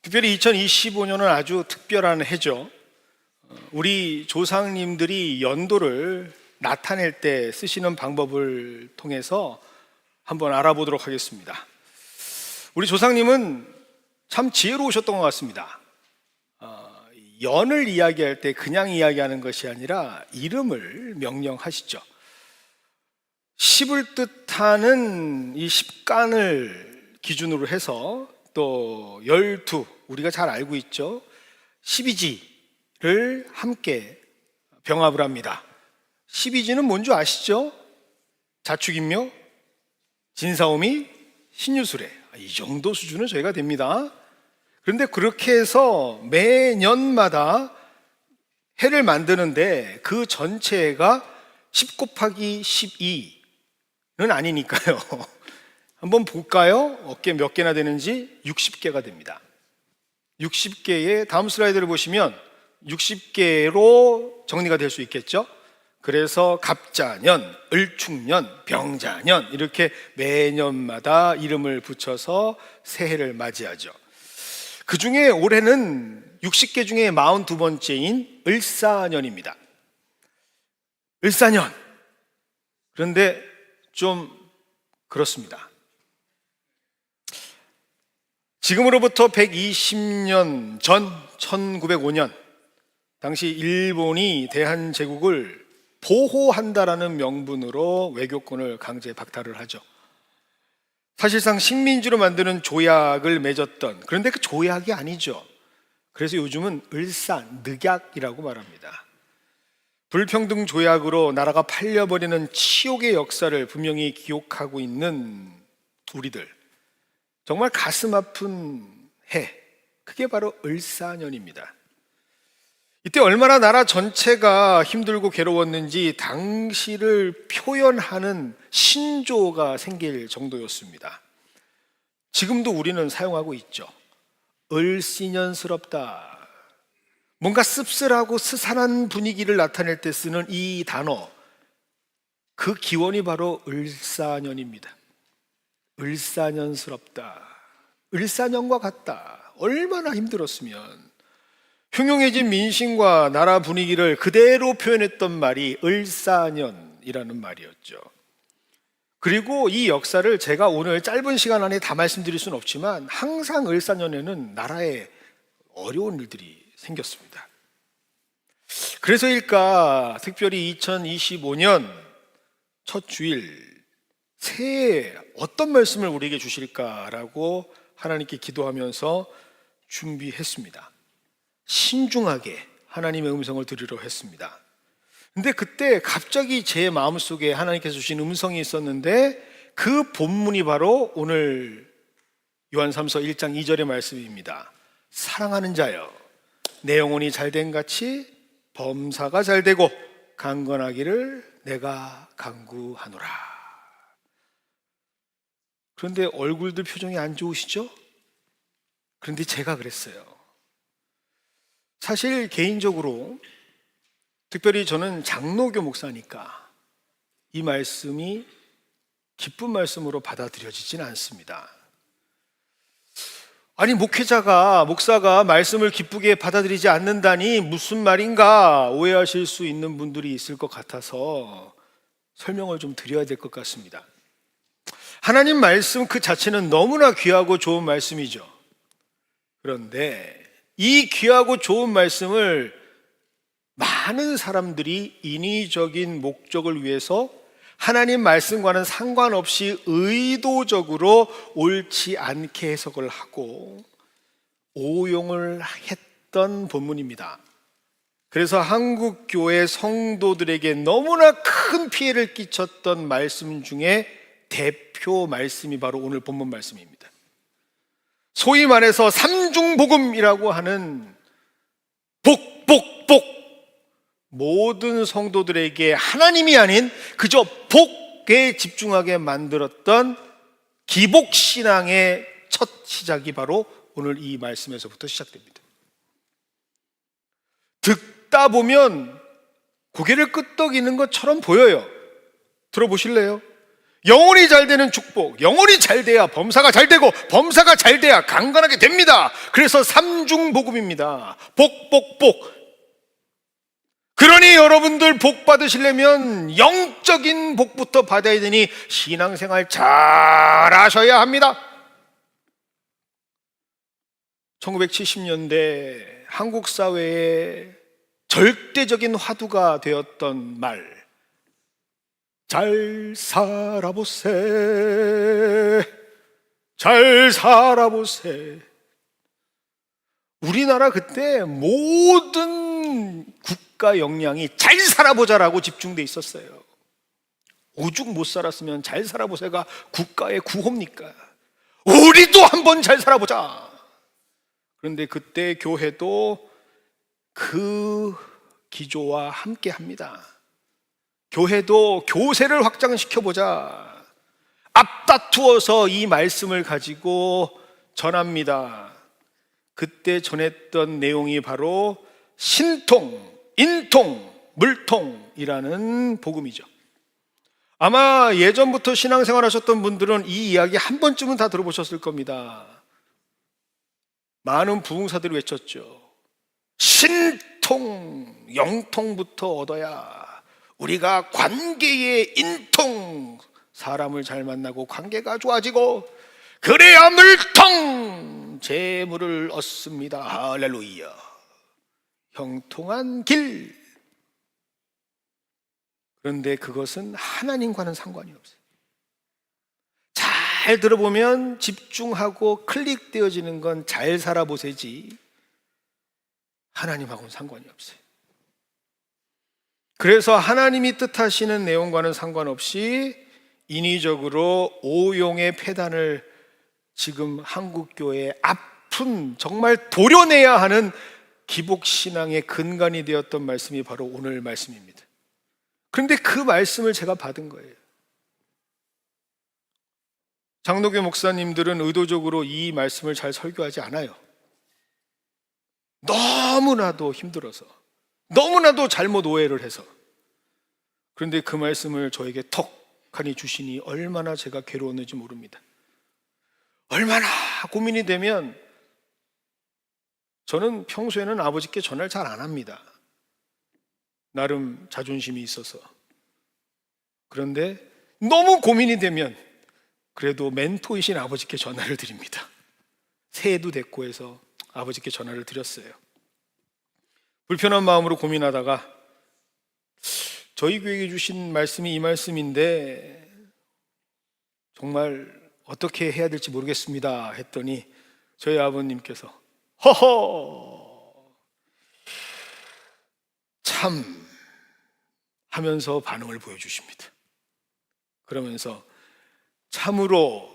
특별히 2025년은 아주 특별한 해죠. 우리 조상님들이 연도를 나타낼 때 쓰시는 방법을 통해서 한번 알아보도록 하겠습니다. 우리 조상님은 참 지혜로우셨던 것 같습니다. 연을 이야기할 때 그냥 이야기하는 것이 아니라 이름을 명령하시죠. 10을 뜻하는 이 10간을 기준으로 해서 또 12, 우리가 잘 알고 있죠. 12지를 함께 병합을 합니다. 12지는 뭔지 아시죠? 자축인묘, 진사오미, 신유술회. 이 정도 수준은 저희가 됩니다. 그런데 그렇게 해서 매년마다 해를 만드는데 그 전체가 10 곱하기 12는 아니니까요. 한번 볼까요? 어깨 몇 개나 되는지. 60개가 됩니다. 60개의 다음 슬라이드를 보시면 60개로 정리가 될 수 있겠죠? 그래서 갑자년, 을축년, 병자년 이렇게 매년마다 이름을 붙여서 새해를 맞이하죠. 그 중에 올해는 60개 중에 42번째인 을사년입니다. 을사년. 그런데 좀 그렇습니다. 지금으로부터 120년 전 1905년 당시 일본이 대한제국을 보호한다라는 명분으로 외교권을 강제 박탈을 하죠. 사실상 식민지로 만드는 조약을 맺었던, 그런데 그 조약이 아니죠. 그래서 요즘은 을사늑약이라고 말합니다. 불평등 조약으로 나라가 팔려버리는 치욕의 역사를 분명히 기억하고 있는 우리들, 정말 가슴 아픈 해, 그게 바로 을사년입니다. 이때 얼마나 나라 전체가 힘들고 괴로웠는지 당시를 표현하는 신조어가 생길 정도였습니다. 지금도 우리는 사용하고 있죠. 을씨년스럽다. 뭔가 씁쓸하고 스산한 분위기를 나타낼 때 쓰는 이 단어, 그 기원이 바로 을사년입니다. 을사년스럽다. 을사년과 같다. 얼마나 힘들었으면. 흉흉해진 민심과 나라 분위기를 그대로 표현했던 말이 을사년이라는 말이었죠. 그리고 이 역사를 제가 오늘 짧은 시간 안에 다 말씀드릴 수는 없지만 항상 을사년에는 나라에 어려운 일들이 생겼습니다. 그래서일까 특별히 2025년 첫 주일 새해에 어떤 말씀을 우리에게 주실까라고 하나님께 기도하면서 준비했습니다. 신중하게 하나님의 음성을 들으려 했습니다. 근데 그때 갑자기 제 마음속에 하나님께서 주신 음성이 있었는데 그 본문이 바로 오늘 요한3서 1장 2절의 말씀입니다. 사랑하는 자여, 내 영혼이 잘된 같이 범사가 잘되고 강건하기를 내가 간구하노라. 그런데 얼굴들 표정이 안 좋으시죠? 그런데 제가 그랬어요. 사실 개인적으로 특별히 저는 장로교 목사니까 이 말씀이 기쁜 말씀으로 받아들여지진 않습니다. 아니, 목사가 말씀을 기쁘게 받아들이지 않는다니 무슨 말인가 오해하실 수 있는 분들이 있을 것 같아서 설명을 좀 드려야 될 것 같습니다. 하나님 말씀 그 자체는 너무나 귀하고 좋은 말씀이죠. 그런데 이 귀하고 좋은 말씀을 많은 사람들이 인위적인 목적을 위해서 하나님 말씀과는 상관없이 의도적으로 옳지 않게 해석을 하고 오용을 했던 본문입니다. 그래서 한국 교회 성도들에게 너무나 큰 피해를 끼쳤던 말씀 중에 대표 말씀이 바로 오늘 본문 말씀입니다. 소위 말해서 삼중복음이라고 하는 복. 모든 성도들에게 하나님이 아닌 그저 복에 집중하게 만들었던 기복신앙의 첫 시작이 바로 오늘 이 말씀에서부터 시작됩니다. 듣다 보면 고개를 끄덕이는 것처럼 보여요. 들어보실래요? 영혼이 잘 되는 축복, 영혼이 잘 돼야 범사가 잘 되고 범사가 잘 돼야 강건하게 됩니다. 그래서 삼중복음입니다. 복, 복, 복. 그러니 여러분들 복 받으시려면 영적인 복부터 받아야 되니 신앙생활 잘 하셔야 합니다. 1970년대 한국 사회의 절대적인 화두가 되었던 말, 잘 살아보세, 잘 살아보세. 우리나라 그때 모든 국가 역량이 잘 살아보자라고 집중돼 있었어요. 오죽 못 살았으면 잘 살아보세가 국가의 구호입니까? 우리도 한번 잘 살아보자. 그런데 그때 교회도 그 기조와 함께 합니다. 교회도 교세를 확장시켜보자. 앞다투어서 이 말씀을 가지고 전합니다. 그때 전했던 내용이 바로 신통, 인통, 물통이라는 복음이죠. 아마 예전부터 신앙생활 하셨던 분들은 이 이야기 한 번쯤은 다 들어보셨을 겁니다. 많은 부흥사들이 외쳤죠. 신통, 영통부터 얻어야 우리가 관계의 인통, 사람을 잘 만나고 관계가 좋아지고 그래야 물통, 재물을 얻습니다. 할렐루야. 형통한 길. 그런데 그것은 하나님과는 상관이 없어요. 잘 들어보면 집중하고 클릭되어지는 건 잘 살아보세지 하나님하고는 상관이 없어요. 그래서 하나님이 뜻하시는 내용과는 상관없이 인위적으로 오용의 폐단을 지금 한국교회의 아픈, 정말 도려내야 하는 기복신앙의 근간이 되었던 말씀이 바로 오늘 말씀입니다. 그런데 그 말씀을 제가 받은 거예요. 장로교 목사님들은 의도적으로 이 말씀을 잘 설교하지 않아요. 너무나도 힘들어서, 너무나도 잘못 오해를 해서. 그런데 그 말씀을 저에게 턱하니 주시니 얼마나 제가 괴로웠는지 모릅니다. 얼마나 고민이 되면, 저는 평소에는 아버지께 전화를 잘 안 합니다. 나름 자존심이 있어서. 그런데 너무 고민이 되면 그래도 멘토이신 아버지께 전화를 드립니다. 새해도 됐고 해서 아버지께 전화를 드렸어요. 불편한 마음으로 고민하다가 저희 교회에 주신 말씀이 이 말씀인데 정말 어떻게 해야 될지 모르겠습니다 했더니 저희 아버님께서 허허 참 하면서 반응을 보여주십니다. 그러면서 참으로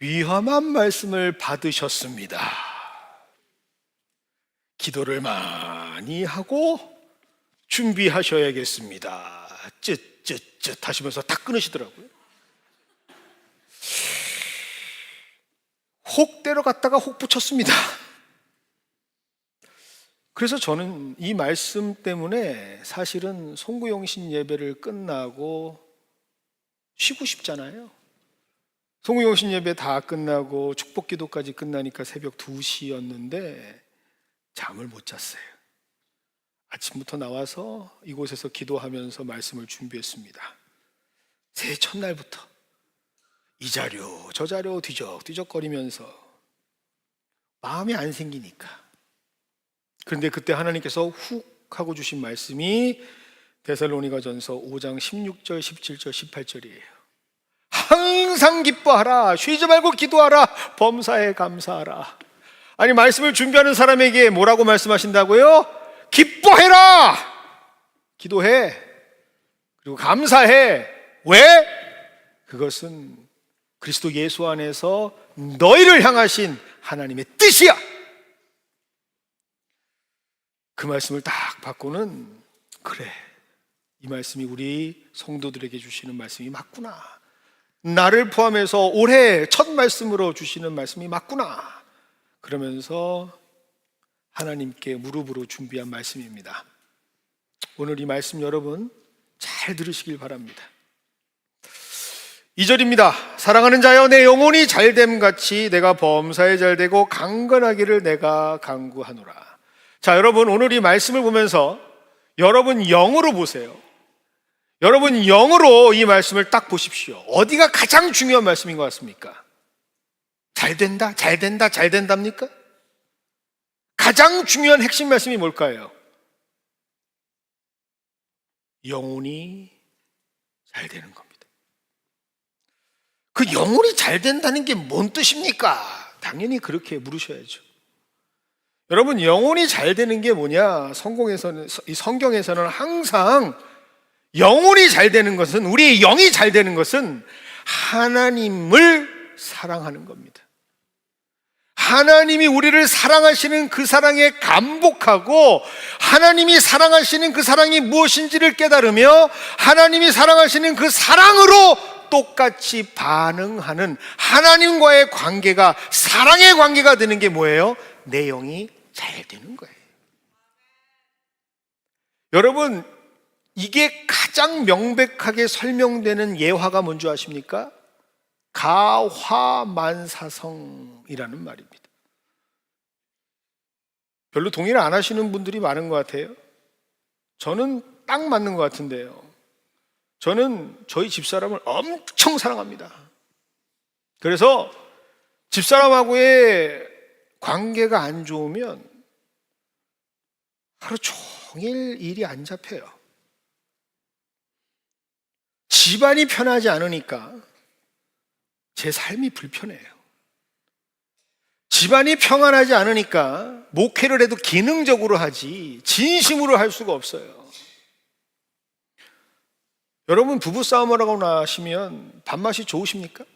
위험한 말씀을 받으셨습니다. 기도를 많이 하고 준비하셔야겠습니다. 쯧쯧쯧 하시면서 탁 끊으시더라고요. 혹 때려갔다가 혹 붙였습니다. 그래서 저는 이 말씀 때문에 사실은 송구영신 예배를 끝나고 쉬고 싶잖아요. 송구영신 예배 다 끝나고 축복기도까지 끝나니까 새벽 2시였는데 잠을 못 잤어요. 아침부터 나와서 이곳에서 기도하면서 말씀을 준비했습니다. 새해 첫날부터 이 자료 저 자료 뒤적뒤적거리면서 마음이 안 생기니까. 그런데 그때 하나님께서 훅 하고 주신 말씀이 데살로니가전서 5장 16절, 17절, 18절이에요. 항상 기뻐하라, 쉬지 말고 기도하라, 범사에 감사하라. 아니, 말씀을 준비하는 사람에게 뭐라고 말씀하신다고요? 기뻐해라! 기도해. 그리고 감사해. 왜? 그것은 그리스도 예수 안에서 너희를 향하신 하나님의 뜻이야. 그 말씀을 딱 받고는 그래, 이 말씀이 우리 성도들에게 주시는 말씀이 맞구나. 나를 포함해서 올해 첫 말씀으로 주시는 말씀이 맞구나. 그러면서 하나님께 무릎으로 준비한 말씀입니다. 오늘 이 말씀 여러분 잘 들으시길 바랍니다. 2절입니다. 사랑하는 자여, 내 영혼이 잘됨 같이 내가 범사에 잘되고 강건하기를 내가 간구하노라. 자, 여러분, 오늘 이 말씀을 보면서 여러분 영으로 보세요. 여러분 영으로 이 말씀을 딱 보십시오. 어디가 가장 중요한 말씀인 것 같습니까? 잘된다, 잘된다, 잘된답니까? 가장 중요한 핵심 말씀이 뭘까요? 영혼이 잘 되는 겁니다. 그 영혼이 잘 된다는 게 뭔 뜻입니까? 당연히 그렇게 물으셔야죠. 여러분, 영혼이 잘 되는 게 뭐냐? 이 성경에서는 항상 영혼이 잘 되는 것은, 우리의 영이 잘 되는 것은 하나님을 사랑하는 겁니다. 하나님이 우리를 사랑하시는 그 사랑에 감복하고, 하나님이 사랑하시는 그 사랑이 무엇인지를 깨달으며 하나님이 사랑하시는 그 사랑으로 똑같이 반응하는 하나님과의 관계가, 사랑의 관계가 되는 게 뭐예요? 내 영이 잘 되는 거예요. 여러분, 이게 가장 명백하게 설명되는 예화가 뭔지 아십니까? 가화만사성이라는 말입니다. 별로 동의를 안 하시는 분들이 많은 것 같아요. 저는 딱 맞는 것 같은데요. 저는 저희 집사람을 엄청 사랑합니다. 그래서 집사람하고의 관계가 안 좋으면 하루 종일 일이 안 잡혀요. 집안이 편하지 않으니까 제 삶이 불편해요. 집안이 평안하지 않으니까 목회를 해도 기능적으로 하지 진심으로 할 수가 없어요. 여러분, 부부싸움을 하고 나시면 밥맛이 좋으십니까?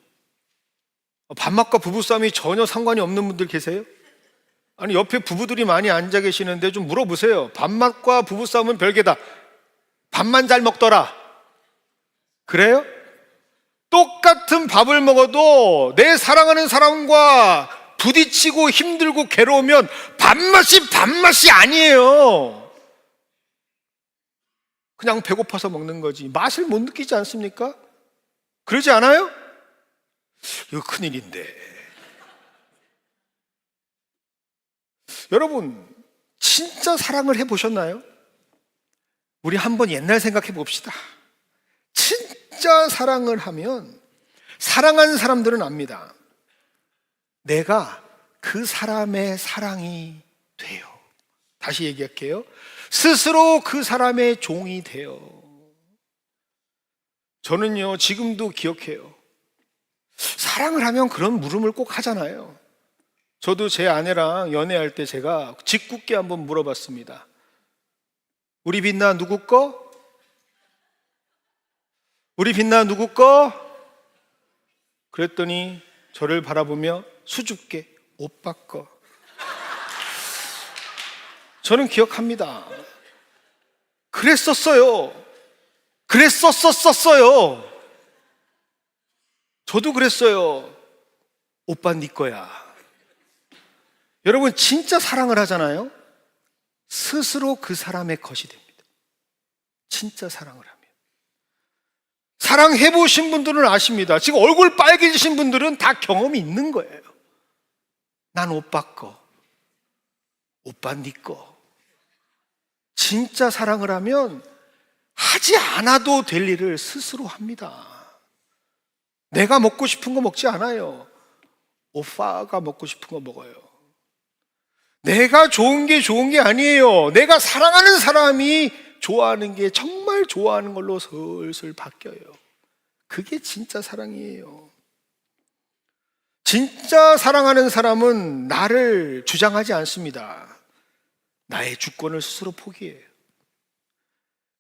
밥맛과 부부싸움이 전혀 상관이 없는 분들 계세요? 아니, 옆에 부부들이 많이 앉아 계시는데 좀 물어보세요. 밥맛과 부부싸움은 별개다. 밥만 잘 먹더라. 그래요? 똑같은 밥을 먹어도 내 사랑하는 사람과 부딪히고 힘들고 괴로우면 밥맛이 아니에요. 그냥 배고파서 먹는 거지 맛을 못 느끼지 않습니까? 그러지 않아요? 이거 큰일인데. 여러분, 진짜 사랑을 해보셨나요? 우리 한번 옛날 생각해 봅시다. 진짜 사랑을 하면, 사랑한 사람들은 압니다. 내가 그 사람의 사랑이 돼요. 다시 얘기할게요. 스스로 그 사람의 종이 돼요. 저는요, 지금도 기억해요. 사랑을 하면 그런 물음을 꼭 하잖아요. 저도 제 아내랑 연애할 때 제가 짓궂게 한번 물어봤습니다. 우리 빛나 누구 거? 우리 빛나 누구 거? 그랬더니 저를 바라보며 수줍게 오빠 거. 저는 기억합니다. 그랬었어요. 저도 그랬어요. 오빠 네 거야. 여러분, 진짜 사랑을 하잖아요. 스스로 그 사람의 것이 됩니다. 진짜 사랑을 하면. 사랑해보신 분들은 아십니다. 지금 얼굴 빨개지신 분들은 다 경험이 있는 거예요. 난 오빠 거, 오빠 네 거. 진짜 사랑을 하면 하지 않아도 될 일을 스스로 합니다. 내가 먹고 싶은 거 먹지 않아요. 오빠가 먹고 싶은 거 먹어요. 내가 좋은 게 아니에요. 내가 사랑하는 사람이 좋아하는 게 정말 좋아하는 걸로 슬슬 바뀌어요. 그게 진짜 사랑이에요. 진짜 사랑하는 사람은 나를 주장하지 않습니다. 나의 주권을 스스로 포기해요.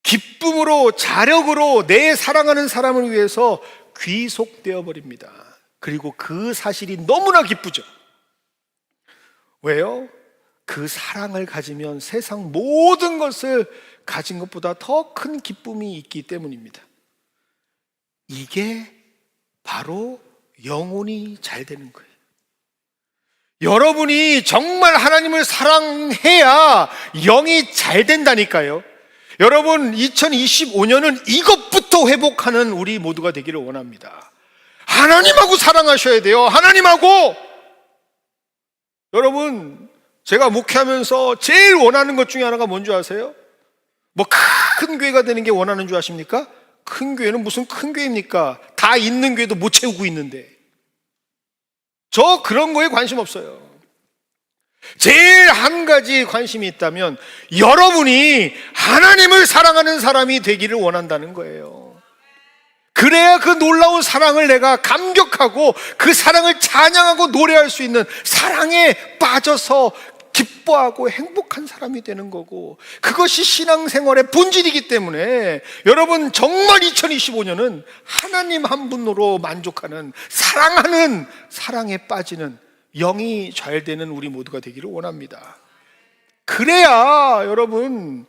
기쁨으로, 자력으로 내 사랑하는 사람을 위해서 귀속되어 버립니다. 그리고 그 사실이 너무나 기쁘죠. 왜요? 그 사랑을 가지면 세상 모든 것을 가진 것보다 더 큰 기쁨이 있기 때문입니다. 이게 바로 영혼이 잘 되는 거예요. 여러분이 정말 하나님을 사랑해야 영이 잘 된다니까요. 여러분, 2025년은 이것부터 회복하는 우리 모두가 되기를 원합니다. 하나님하고 사랑하셔야 돼요. 하나님하고. 여러분, 제가 목회하면서 제일 원하는 것 중에 하나가 뭔지 아세요? 뭐 큰 교회가 되는 게 원하는 줄 아십니까? 큰 교회는 무슨 큰 교회입니까? 다 있는 교회도 못 채우고 있는데. 저 그런 거에 관심 없어요. 제일 한 가지 관심이 있다면 여러분이 하나님을 사랑하는 사람이 되기를 원한다는 거예요. 그래야 그 놀라운 사랑을 내가 감격하고 그 사랑을 찬양하고 노래할 수 있는, 사랑에 빠져서 기뻐하고 행복한 사람이 되는 거고, 그것이 신앙생활의 본질이기 때문에 여러분, 정말 2025년은 하나님 한 분으로 만족하는, 사랑하는, 사랑에 빠지는, 영이 잘 되는 우리 모두가 되기를 원합니다. 그래야 여러분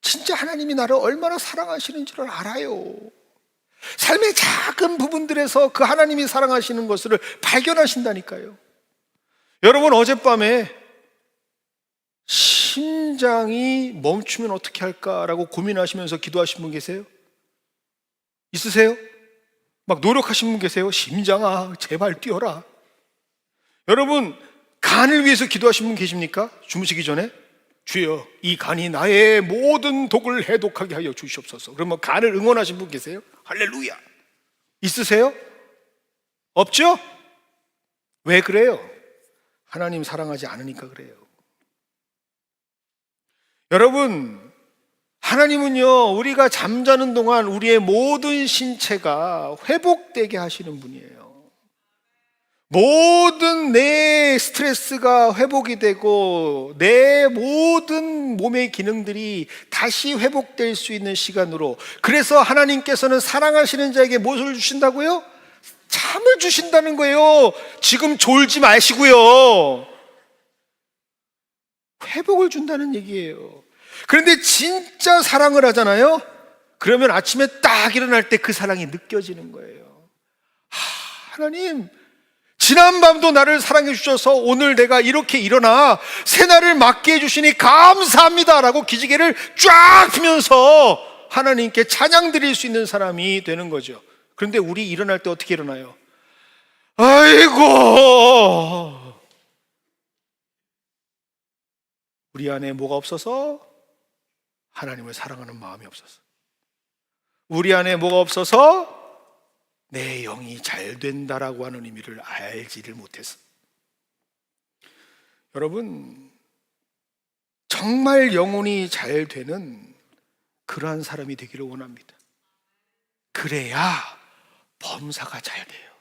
진짜 하나님이 나를 얼마나 사랑하시는지를 알아요. 삶의 작은 부분들에서 그 하나님이 사랑하시는 것을 발견하신다니까요. 여러분, 어젯밤에 심장이 멈추면 어떻게 할까라고 고민하시면서 기도하신 분 계세요? 있으세요? 막 노력하신 분 계세요? 심장아 제발 뛰어라. 여러분, 간을 위해서 기도하신 분 계십니까? 주무시기 전에 주여 이 간이 나의 모든 독을 해독하게 하여 주시옵소서. 그러면 간을 응원하신 분 계세요? 할렐루야. 있으세요? 없죠? 왜 그래요? 하나님 사랑하지 않으니까 그래요. 여러분, 하나님은요, 우리가 잠자는 동안 우리의 모든 신체가 회복되게 하시는 분이에요. 모든 내 스트레스가 회복이 되고 내 모든 몸의 기능들이 다시 회복될 수 있는 시간으로, 그래서 하나님께서는 사랑하시는 자에게 무엇을 주신다고요? 잠을 주신다는 거예요. 지금 졸지 마시고요. 회복을 준다는 얘기예요. 그런데 진짜 사랑을 하잖아요. 그러면 아침에 딱 일어날 때 그 사랑이 느껴지는 거예요. 하나님, 지난밤도 나를 사랑해 주셔서 오늘 내가 이렇게 일어나 새날을 맞게 해주시니 감사합니다 라고 기지개를 쫙 펴면서 하나님께 찬양 드릴 수 있는 사람이 되는 거죠. 그런데 우리 일어날 때 어떻게 일어나요? 아이고, 우리 안에 뭐가 없어서? 하나님을 사랑하는 마음이 없어서. 우리 안에 뭐가 없어서? 내 영이 잘 된다라고 하는 의미를 알지를 못해서. 여러분, 정말 영혼이 잘 되는 그러한 사람이 되기를 원합니다. 그래야 범사가 잘 돼요.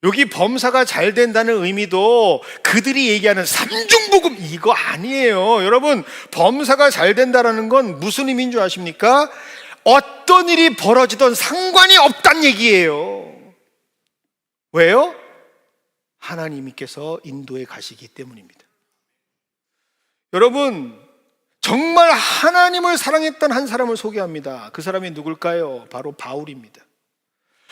여기 범사가 잘 된다는 의미도 그들이 얘기하는 삼중복음 이거 아니에요. 여러분, 범사가 잘 된다는 건 무슨 의미인 줄 아십니까? 어떤 일이 벌어지던 상관이 없단 얘기예요. 왜요? 하나님께서 인도에 가시기 때문입니다. 여러분, 정말 하나님을 사랑했던 한 사람을 소개합니다. 그 사람이 누굴까요? 바로 바울입니다.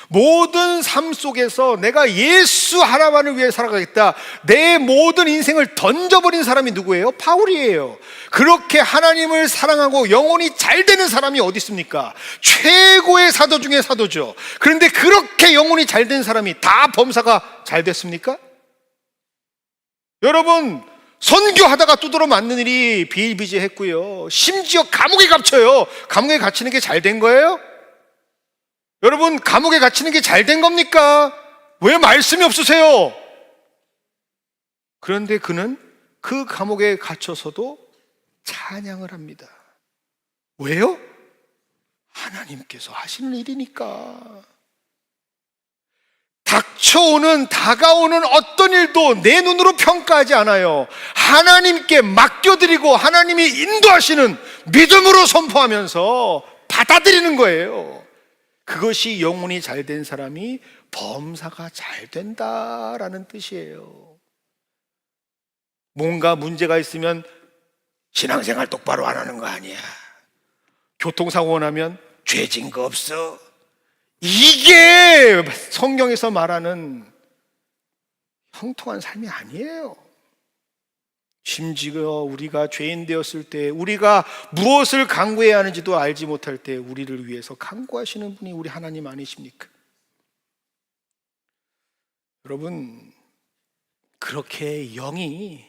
모든 삶 속에서 내가 예수 하나만을 위해 살아가겠다, 내 모든 인생을 던져버린 사람이 누구예요? 바울이에요. 그렇게 하나님을 사랑하고 영혼이 잘 되는 사람이 어디 있습니까? 최고의 사도 중에 사도죠. 그런데 그렇게 영혼이 잘 된 사람이 다 범사가 잘 됐습니까? 여러분, 선교하다가 두드러 맞는 일이 비일비재했고요, 심지어 감옥에 갇혀요. 감옥에 갇히는 게 잘 된 거예요? 여러분, 감옥에 갇히는 게 잘 된 겁니까? 왜 말씀이 없으세요? 그런데 그는 그 감옥에 갇혀서도 찬양을 합니다. 왜요? 하나님께서 하시는 일이니까. 다가오는 어떤 일도 내 눈으로 평가하지 않아요. 하나님께 맡겨드리고 하나님이 인도하시는 믿음으로 선포하면서 받아들이는 거예요. 그것이 영혼이 잘 된 사람이 범사가 잘 된다라는 뜻이에요. 뭔가 문제가 있으면 신앙생활 똑바로 안 하는 거 아니야, 교통사고 나면 죄 진 거 없어, 이게 성경에서 말하는 형통한 삶이 아니에요. 심지어 우리가 죄인 되었을 때, 우리가 무엇을 간구해야 하는지도 알지 못할 때 우리를 위해서 간구하시는 분이 우리 하나님 아니십니까? 여러분, 그렇게 영이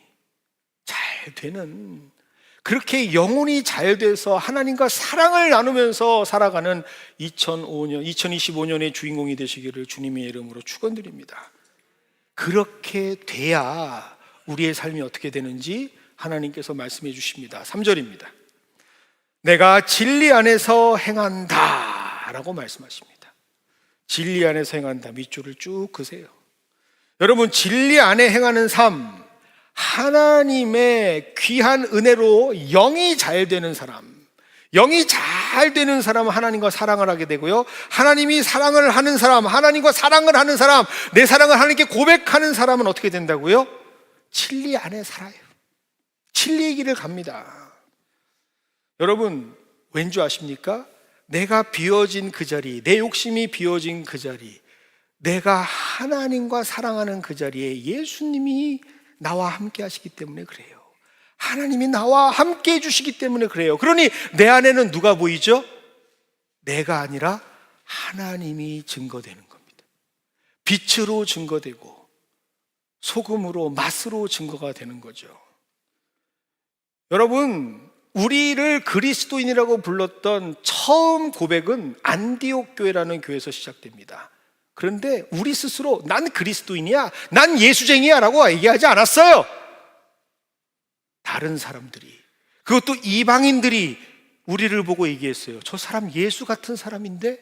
잘 되는, 그렇게 영혼이 잘 돼서 하나님과 사랑을 나누면서 살아가는 2025년의 주인공이 되시기를 주님의 이름으로 축원드립니다. 그렇게 돼야 우리의 삶이 어떻게 되는지 하나님께서 말씀해 주십니다. 3절입니다. 내가 진리 안에서 행한다 라고 말씀하십니다. 진리 안에서 행한다. 밑줄을 쭉 그세요. 여러분, 진리 안에 행하는 삶, 하나님의 귀한 은혜로 영이 잘 되는 사람, 영이 잘 되는 사람은 하나님과 사랑을 하게 되고요, 하나님이 사랑을 하는 사람, 하나님과 사랑을 하는 사람, 내 사랑을 하나님께 고백하는 사람은 어떻게 된다고요? 진리 안에 살아요. 진리의 길을 갑니다. 여러분, 왠지 아십니까? 내가 비워진 그 자리, 내 욕심이 비워진 그 자리, 내가 하나님과 사랑하는 그 자리에 예수님이 나와 함께 하시기 때문에 그래요. 하나님이 나와 함께 해주시기 때문에 그래요. 그러니 내 안에는 누가 보이죠? 내가 아니라 하나님이 증거되는 겁니다. 빛으로 증거되고 소금으로, 맛으로 증거가 되는 거죠. 여러분, 우리를 그리스도인이라고 불렀던 처음 고백은 안디옥 교회라는 교회에서 시작됩니다. 그런데 우리 스스로 난 그리스도인이야, 난 예수쟁이야 라고 얘기하지 않았어요. 다른 사람들이, 그것도 이방인들이 우리를 보고 얘기했어요. 저 사람 예수 같은 사람인데,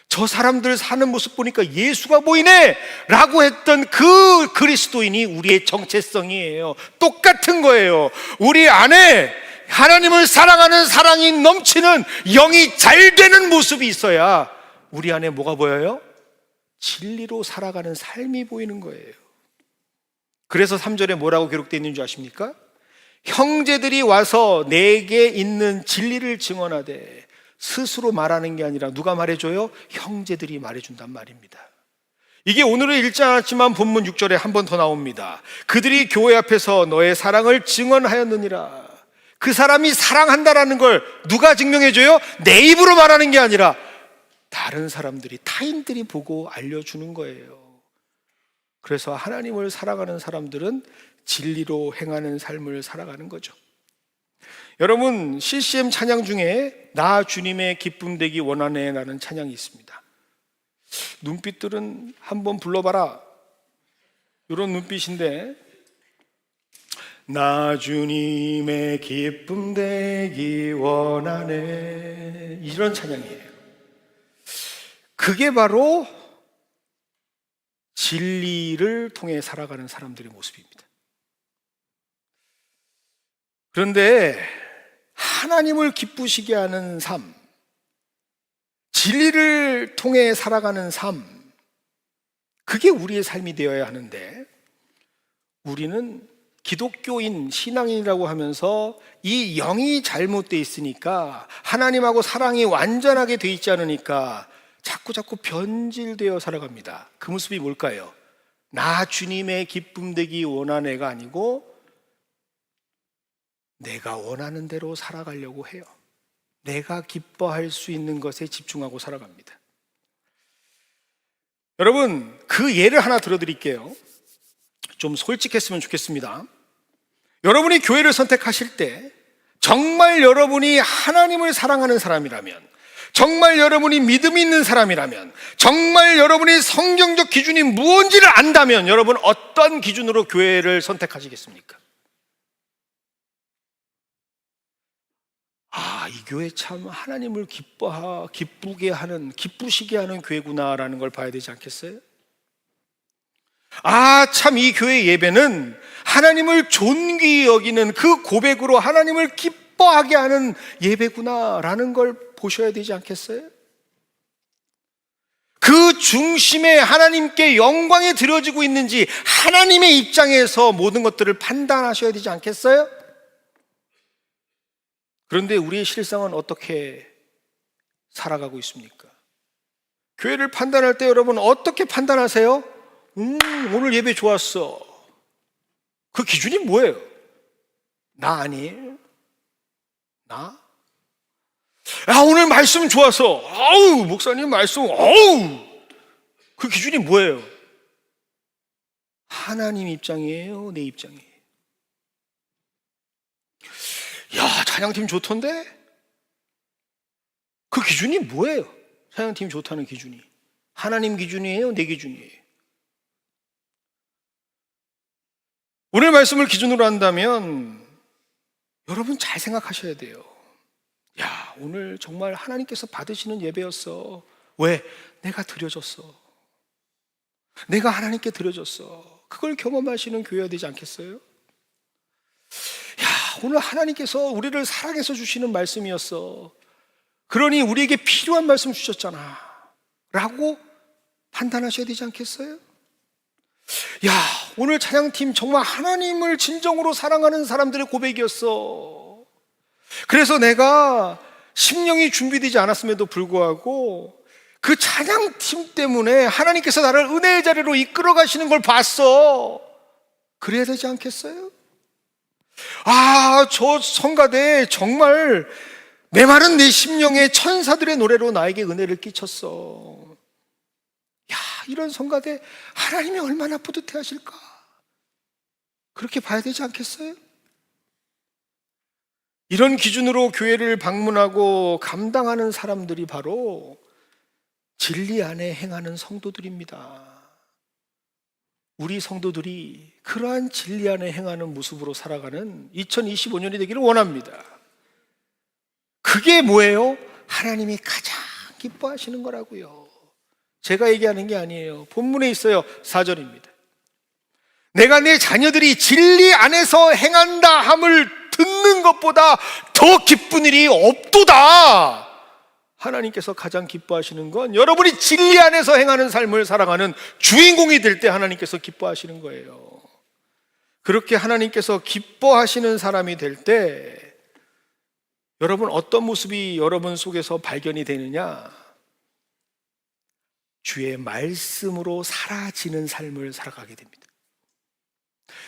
저 사람들 사는 모습 보니까 예수가 보이네 라고 했던 그 그리스도인이 우리의 정체성이에요. 똑같은 거예요. 우리 안에 하나님을 사랑하는 사랑이 넘치는 영이 잘 되는 모습이 있어야 우리 안에 뭐가 보여요? 진리로 살아가는 삶이 보이는 거예요. 그래서 3절에 뭐라고 기록되어 있는 줄 아십니까? 형제들이 와서 내게 있는 진리를 증언하되, 스스로 말하는 게 아니라 누가 말해줘요? 형제들이 말해준단 말입니다. 이게 오늘은 읽지 않았지만 본문 6절에 한 번 더 나옵니다. 그들이 교회 앞에서 너의 사랑을 증언하였느니라. 그 사람이 사랑한다라는 걸 누가 증명해줘요? 내 입으로 말하는 게 아니라 다른 사람들이, 타인들이 보고 알려주는 거예요. 그래서 하나님을 사랑하는 사람들은 진리로 행하는 삶을 살아가는 거죠. 여러분, CCM 찬양 중에 나 주님의 기쁨 되기 원하네 라는 찬양이 있습니다. 눈빛들은 한번 불러봐라, 이런 눈빛인데, 나 주님의 기쁨 되기 원하네, 이런 찬양이에요. 그게 바로 진리를 통해 살아가는 사람들의 모습입니다. 그런데 하나님을 기쁘시게 하는 삶, 진리를 통해 살아가는 삶, 그게 우리의 삶이 되어야 하는데, 우리는 기독교인, 신앙인이라고 하면서 이 영이 잘못되어 있으니까, 하나님하고 사랑이 완전하게 되어 있지 않으니까 자꾸 변질되어 살아갑니다. 그 모습이 뭘까요? 나 주님의 기쁨 되기 원하네가 아니고 내가 원하는 대로 살아가려고 해요. 내가 기뻐할 수 있는 것에 집중하고 살아갑니다. 여러분, 그 예를 하나 들어드릴게요. 좀 솔직했으면 좋겠습니다. 여러분이 교회를 선택하실 때 정말 여러분이 하나님을 사랑하는 사람이라면, 정말 여러분이 믿음 있는 사람이라면, 정말 여러분이 성경적 기준이 무언지를 안다면, 여러분 어떤 기준으로 교회를 선택하시겠습니까? 이 교회 참 하나님을 기쁘게 하는, 기쁘시게 하는 교회구나라는 걸 봐야 되지 않겠어요? 참 이 교회 예배는 하나님을 존귀히 여기는 그 고백으로 하나님을 기뻐하게 하는 예배구나라는 걸 보셔야 되지 않겠어요? 그 중심에 하나님께 영광이 드려지고 있는지 하나님의 입장에서 모든 것들을 판단하셔야 되지 않겠어요? 그런데 우리의 실상은 어떻게 살아가고 있습니까? 교회를 판단할 때 여러분 어떻게 판단하세요? 오늘 예배 좋았어. 그 기준이 뭐예요? 나 아니에요? 나? 오늘 말씀 좋았어. 목사님 말씀, 그 기준이 뭐예요? 하나님 입장이에요, 내 입장이에요? 야, 찬양팀 좋던데? 그 기준이 뭐예요? 찬양팀 좋다는 기준이 하나님 기준이에요, 내 기준이에요? 오늘 말씀을 기준으로 한다면 여러분 잘 생각하셔야 돼요. 야, 오늘 정말 하나님께서 받으시는 예배였어. 왜? 내가 드려줬어. 내가 하나님께 드려줬어. 그걸 경험하시는 교회가 되지 않겠어요? 야, 오늘 하나님께서 우리를 사랑해서 주시는 말씀이었어. 그러니 우리에게 필요한 말씀 주셨잖아 라고 판단하셔야 되지 않겠어요? 야, 오늘 찬양팀 정말 하나님을 진정으로 사랑하는 사람들의 고백이었어. 그래서 내가 심령이 준비되지 않았음에도 불구하고 그 찬양팀 때문에 하나님께서 나를 은혜의 자리로 이끌어 가시는 걸 봤어. 그래야 되지 않겠어요? 아, 저 성가대 정말 메마른 내 심령에 천사들의 노래로 나에게 은혜를 끼쳤어. 야, 이런 성가대 하나님이 얼마나 뿌듯해 하실까? 그렇게 봐야 되지 않겠어요? 이런 기준으로 교회를 방문하고 감당하는 사람들이 바로 진리 안에 행하는 성도들입니다. 우리 성도들이 그러한 진리 안에 행하는 모습으로 살아가는 2025년이 되기를 원합니다. 그게 뭐예요? 하나님이 가장 기뻐하시는 거라고요. 제가 얘기하는 게 아니에요. 본문에 있어요. 4절입니다. 내가 내 자녀들이 진리 안에서 행한다 함을 듣는 것보다 더 기쁜 일이 없도다. 하나님께서 가장 기뻐하시는 건 여러분이 진리 안에서 행하는 삶을 살아가는 주인공이 될 때 하나님께서 기뻐하시는 거예요. 그렇게 하나님께서 기뻐하시는 사람이 될 때 여러분 어떤 모습이 여러분 속에서 발견이 되느냐? 주의 말씀으로 사라지는 삶을 살아가게 됩니다.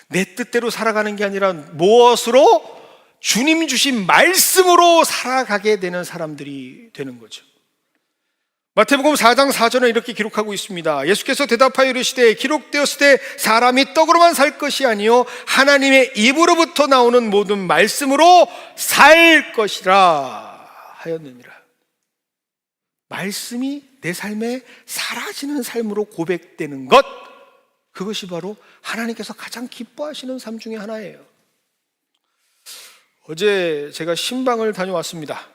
내 뜻대로 살아가는 게 아니라 무엇으로? 주님 주신 말씀으로 살아가게 되는 사람들이 되는 거죠. 마태복음 4장 4절에 이렇게 기록하고 있습니다. 예수께서 대답하여 이르시되 기록되었을 때 사람이 떡으로만 살 것이 아니요 하나님의 입으로부터 나오는 모든 말씀으로 살 것이라 하였느니라. 말씀이 내 삶에 사라지는 삶으로 고백되는 것, 그것이 바로 하나님께서 가장 기뻐하시는 삶 중에 하나예요. 어제 제가 신방을 다녀왔습니다.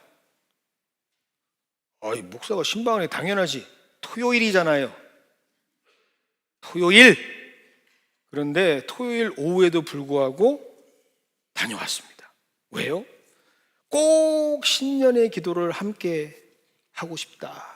목사가 신방을 당연하지. 토요일이잖아요. 토요일. 그런데 토요일 오후에도 불구하고 다녀왔습니다. 왜요? 꼭 신년의 기도를 함께 하고 싶다.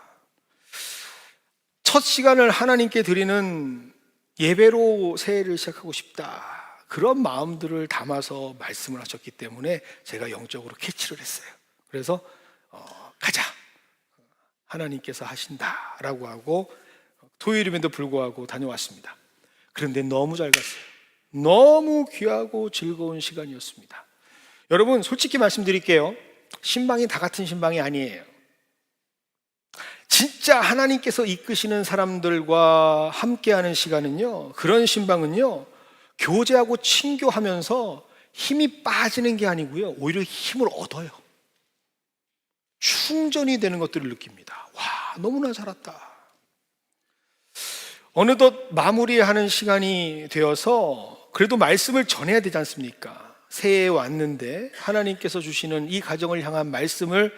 첫 시간을 하나님께 드리는 예배로 새해를 시작하고 싶다. 그런 마음들을 담아서 말씀을 하셨기 때문에 제가 영적으로 캐치를 했어요. 그래서 가자, 하나님께서 하신다라고 하고 토요일임에도 불구하고 다녀왔습니다. 그런데 너무 잘 갔어요. 너무 귀하고 즐거운 시간이었습니다. 여러분 솔직히 말씀드릴게요. 신방이 다 같은 신방이 아니에요. 진짜 하나님께서 이끄시는 사람들과 함께하는 시간은요, 그런 신방은요, 교제하고 친교하면서 힘이 빠지는 게 아니고요, 오히려 힘을 얻어요. 충전이 되는 것들을 느낍니다. 와, 너무나 잘 왔다. 어느덧 마무리하는 시간이 되어서 그래도 말씀을 전해야 되지 않습니까? 새해에 왔는데 하나님께서 주시는 이 가정을 향한 말씀을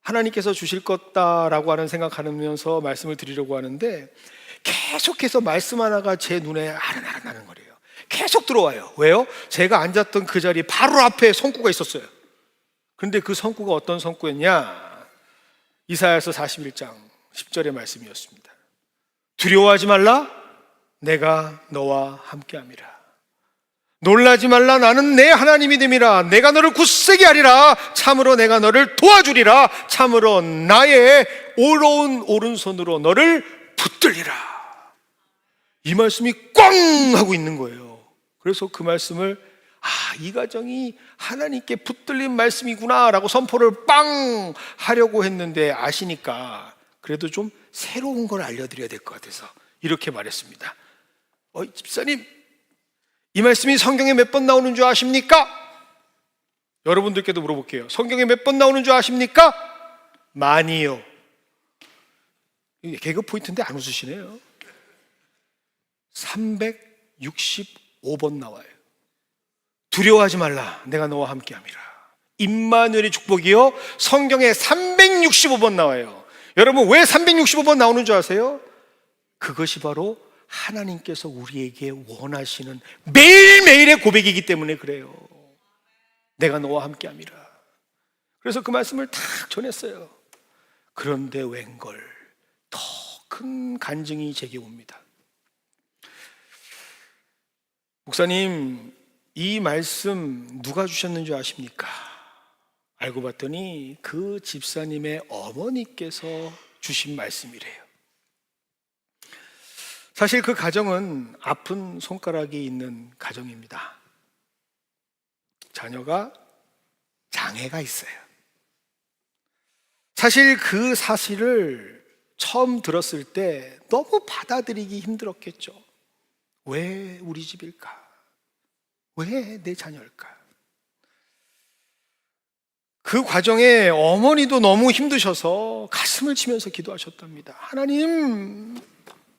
하나님께서 주실 것다라고 하는 생각하면서 말씀을 드리려고 하는데 계속해서 말씀 하나가 제 눈에 아른아른 나는 거예요. 계속 들어와요. 왜요? 제가 앉았던 그 자리 바로 앞에 성구가 있었어요. 그런데 그 성구가 어떤 성구였냐? 이사야서 41장 10절의 말씀이었습니다. 두려워하지 말라, 내가 너와 함께함이라. 놀라지 말라, 나는 내 하나님이 됨이라. 내가 너를 굳세게 하리라. 참으로 내가 너를 도와주리라. 참으로 나의 오로운 오른손으로 너를 붙들리라. 이 말씀이 꽝 하고 있는 거예요. 그래서 그 말씀을 이 가정이 하나님께 붙들린 말씀이구나 라고 선포를 빵 하려고 했는데 아시니까 그래도 좀 새로운 걸 알려드려야 될 것 같아서 이렇게 말했습니다. 집사님, 이 말씀이 성경에 몇 번 나오는 줄 아십니까? 여러분들께도 물어볼게요. 성경에 몇 번 나오는 줄 아십니까? 많이요. 이게 개그 포인트인데 안 웃으시네요. 365번 나와요. 두려워하지 말라, 내가 너와 함께함이라. 임마누엘의 축복이요, 성경에 365번 나와요. 여러분, 왜 365번 나오는 줄 아세요? 그것이 바로 하나님께서 우리에게 원하시는 매일매일의 고백이기 때문에 그래요. 내가 너와 함께함이라. 그래서 그 말씀을 탁 전했어요. 그런데 웬걸 더 큰 간증이 제게 옵니다. 목사님, 이 말씀 누가 주셨는지 아십니까? 알고 봤더니 그 집사님의 어머니께서 주신 말씀이래요. 사실 그 가정은 아픈 손가락이 있는 가정입니다. 자녀가 장애가 있어요. 사실 그 사실을 처음 들었을 때 너무 받아들이기 힘들었겠죠. 왜 우리 집일까? 왜 내 자녀일까? 그 과정에 어머니도 너무 힘드셔서 가슴을 치면서 기도하셨답니다. 하나님,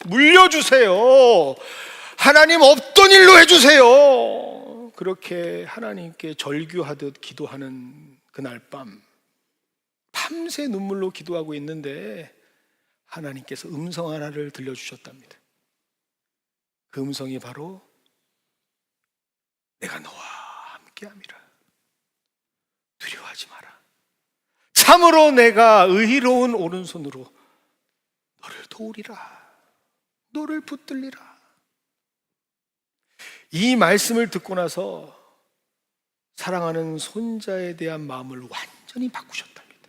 물려주세요. 하나님, 없던 일로 해주세요. 그렇게 하나님께 절규하듯 기도하는 그날 밤, 밤새 눈물로 기도하고 있는데 하나님께서 음성 하나를 들려주셨답니다. 그 음성이 바로 내가 너와 함께함이라. 두려워하지 마라. 참으로 내가 의로운 오른손으로 너를 도우리라. 너를 붙들리라. 이 말씀을 듣고 나서 사랑하는 손자에 대한 마음을 완전히 바꾸셨답니다.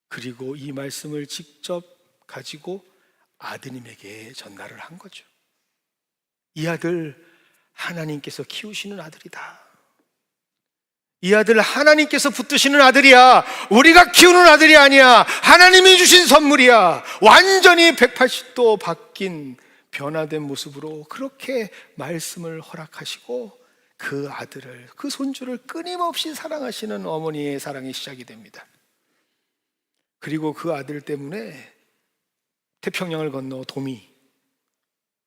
그리고 이 말씀을 직접 가지고 아드님에게 전달을 한 거죠. 이 아들 하나님께서 키우시는 아들이다. 이 아들 하나님께서 붙드시는 아들이야. 우리가 키우는 아들이 아니야. 하나님이 주신 선물이야. 완전히 180도 바뀐 변화된 모습으로 그렇게 말씀을 허락하시고 그 아들을, 그 손주를 끊임없이 사랑하시는 어머니의 사랑이 시작이 됩니다. 그리고 그 아들 때문에 태평양을 건너 도미,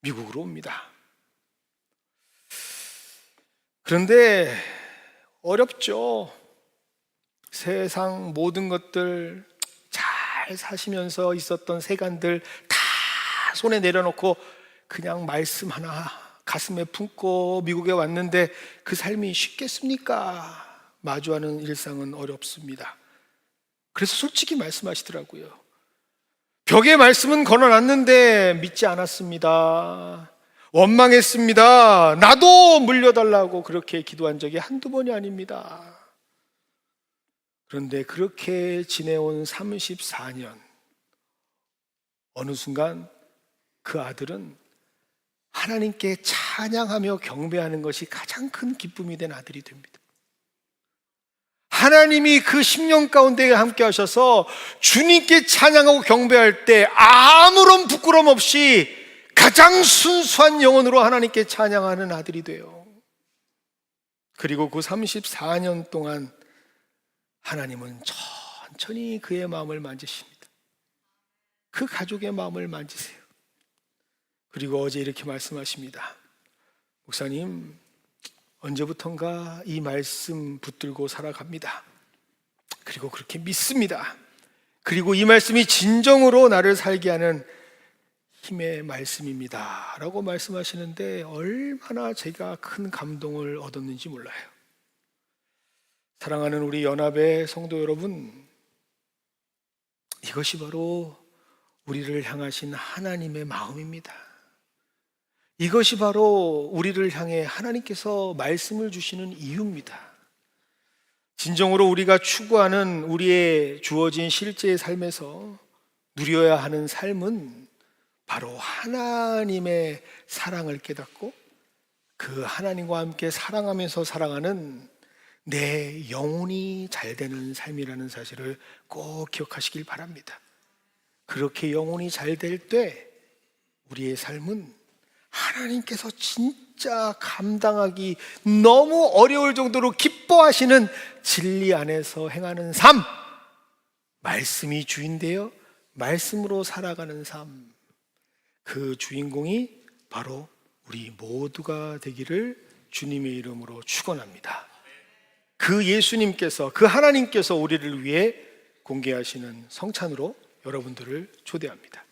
미국으로 옵니다. 그런데 어렵죠. 세상 모든 것들 잘 사시면서 있었던 세간들 다 손에 내려놓고 그냥 말씀 하나 가슴에 품고 미국에 왔는데 그 삶이 쉽겠습니까? 마주하는 일상은 어렵습니다. 그래서 솔직히 말씀하시더라고요. 벽에 말씀은 걸어놨는데 믿지 않았습니다. 원망했습니다. 나도 물려달라고 그렇게 기도한 적이 한두 번이 아닙니다. 그런데 그렇게 지내온 34년, 어느 순간 그 아들은 하나님께 찬양하며 경배하는 것이 가장 큰 기쁨이 된 아들이 됩니다. 하나님이 그 10년 가운데 함께 하셔서 주님께 찬양하고 경배할 때 아무런 부끄럼 없이 가장 순수한 영혼으로 하나님께 찬양하는 아들이 돼요. 그리고 그 34년 동안 하나님은 천천히 그의 마음을 만지십니다. 그 가족의 마음을 만지세요. 그리고 어제 이렇게 말씀하십니다. 목사님, 언제부턴가 이 말씀 붙들고 살아갑니다. 그리고 그렇게 믿습니다. 그리고 이 말씀이 진정으로 나를 살게 하는 힘의 말씀입니다 라고 말씀하시는데 얼마나 제가 큰 감동을 얻었는지 몰라요. 사랑하는 우리 연합의 성도 여러분, 이것이 바로 우리를 향하신 하나님의 마음입니다. 이것이 바로 우리를 향해 하나님께서 말씀을 주시는 이유입니다. 진정으로 우리가 추구하는 우리의 주어진 실제의 삶에서 누려야 하는 삶은 바로 하나님의 사랑을 깨닫고 그 하나님과 함께 사랑하면서 살아가는 내 영혼이 잘 되는 삶이라는 사실을 꼭 기억하시길 바랍니다. 그렇게 영혼이 잘 될 때 우리의 삶은 하나님께서 진짜 감당하기 너무 어려울 정도로 기뻐하시는 진리 안에서 행하는 삶, 말씀이 주인되어 말씀으로 살아가는 삶, 그 주인공이 바로 우리 모두가 되기를 주님의 이름으로 축원합니다. 그 예수님께서, 그 하나님께서 우리를 위해 공개하시는 성찬으로 여러분들을 초대합니다.